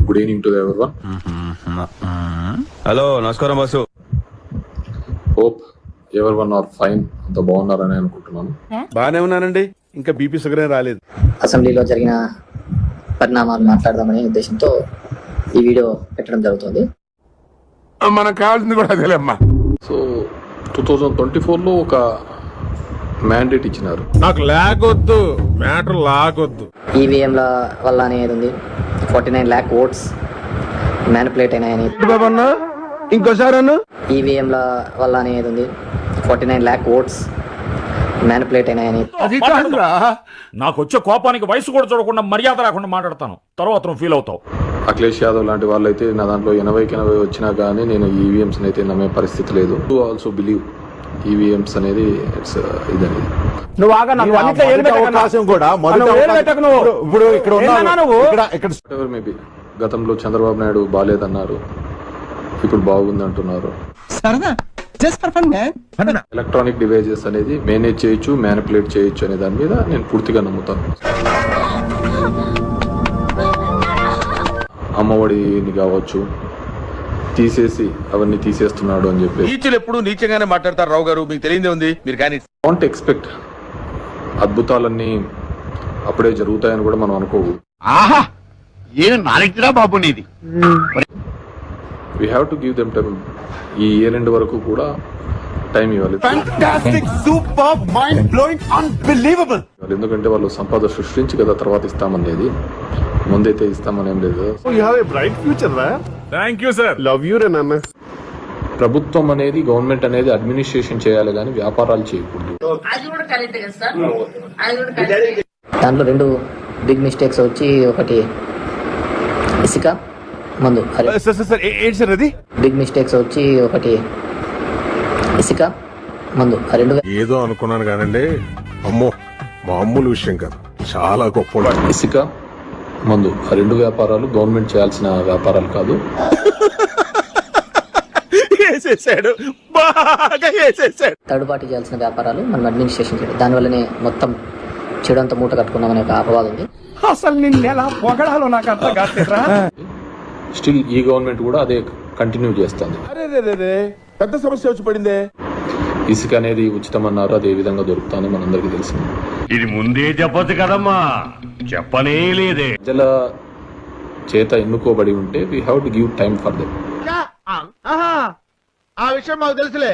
Good evening to everyone. Hello, నమస్కారం boss. Hope everyone are fine, అంత బాగున్నారని అనుకుంటున్నాను. బాగానే ఉన్నానండి, ఇంకా బీపీ షుగర్ ఏం రాలేదు. అసెంబ్లీలో జరిగిన పరిణామాలు మాట్లాడదామనే ఉద్దేశంతో ఈ వీడియో పెట్టడం జరుగుతుంది. మనకు కావాల్సింది కూడా అదేలేమ్మా. సో 2024లో ఒక మ్యాండేట్ ఇచ్చినారు. నాకు లాగొద్దు, మ్యాటర్ లాగొద్దు. ఈవీఎంల వల్ల అనేది ఉంది. 49 lakh ఓట్స్ మ్యానిపులేట్ అయినాయని. ఇంకోసారి ఈవీఎంల వల్ల అనేది ఉంది. 49 lakh ఓట్స్ మ్యానిపులేట్ అయినాయని. నాకు వచ్చే కోపానికి వయసు కూడా చూడకుండా మర్యాద రాకుండా మాట్లాడతాను, తర్వాత నువ్వు ఫీల్ అవుతావు. అఖిలేష్ యాదవ్ లాంటి వాళ్ళు అయితే నా దాంట్లో 80 వచ్చినా కానీ నేను ఈవీఎంస్ అయితే నమ్మే పరిస్థితి లేదు. ఆల్సో బిలీవ్ ఈవీఎంస్ అనేది ఇట్స్ ఇదని. నువ్వు ఆగా, నాకు అవకాశం కూడా ఇప్పుడు ఇక్కడ మేబీ గతంలో చంద్రబాబు నాయుడు బాలేదన్నారు, ఇప్పుడు బాగుంది అంటున్నారు. ఎలక్ట్రానిక్ డివైజెస్ అనేది మేనేజ్ చేయొచ్చు, మ్యానిపులేట్ చేయొచ్చు అనే దాని మీద నేను పూర్తిగా నమ్ముతాను. అమ్మఒడిని కావచ్చు తీసేసి అవన్నీ తీసేస్తున్నాడు అని చెప్పి నీచులు ఎప్పుడు నీచంగానే మాట్లాడతారు. రావు గారు, మీకు తెలియదే ఉంది. మీరు కానీ డోంట్ ఎక్స్పెక్ట్ అద్భుతాలన్నీ అప్పుడే జరుగుతాయని కూడా మనం అనుకోవు. ఆహా, ఏం నాలెడ్జ్రా బాబు నీది. We have to give them time. ఈ ఇయర్ ఎండ్ వరకు కూడా టైం ఇవ్వాలి. ఎందుకంటే వాళ్ళు సంపద సృష్టించి కదా తర్వాత ఇస్తామనేది, ముందైతే ఇస్తామనేం లేదు. ప్రభుత్వం అనేది, గవర్నమెంట్ అనేది అడ్మినిస్ట్రేషన్ చేయాలి కానీ వ్యాపారాలు చేయకూడదు. దాంట్లో 2 బిగ్ మిస్టేక్స్ వచ్చి, ఒకటి ఇసుక మందు. బిగ్ మిస్టేక్స్ వచ్చి, ఒకటి ఇసుక మందు. ఆ 2 ఏదో అనుకున్నాను కానండి, అమ్మో మామూలు విషయం కాదు, చాలా గొప్ప. ఇసుక మందు ఆ 2 వ్యాపారాలు గవర్నమెంట్ చేయాల్సిన వ్యాపారాలు కాదు. థర్డ్ పార్టీ చేయాల్సిన వ్యాపారాలు మనం అడ్మినిస్ట్రేషన్ చేయాలి. దానివల్లనే మొత్తం చెడంతా మూట కట్టుకున్నామనే ఒక అపవాదం ఉంది. అసలు నిన్ను ఎలా పొగడాలో నాకు అర్థం కాట్లేదురా. స్టిల్ ఈ గవర్నమెంట్ కూడా అదే కంటిన్యూ చేస్తుంది. పెద్ద సమస్య వచ్చి పడిందే. ఇసుక అనేది ఉచితం అన్నారు, అదే విధంగా దొరుకుతానని మనందరికీ తెలిసింది. ఇది ముందే చెప్పొచ్చు కదమ్మా, చెప్పనే లేదే. ప్రజల చేత ఎన్నుకోబడి ఉంటే we have to give time for them. ఆ విషయం మాకు తెలుసులే.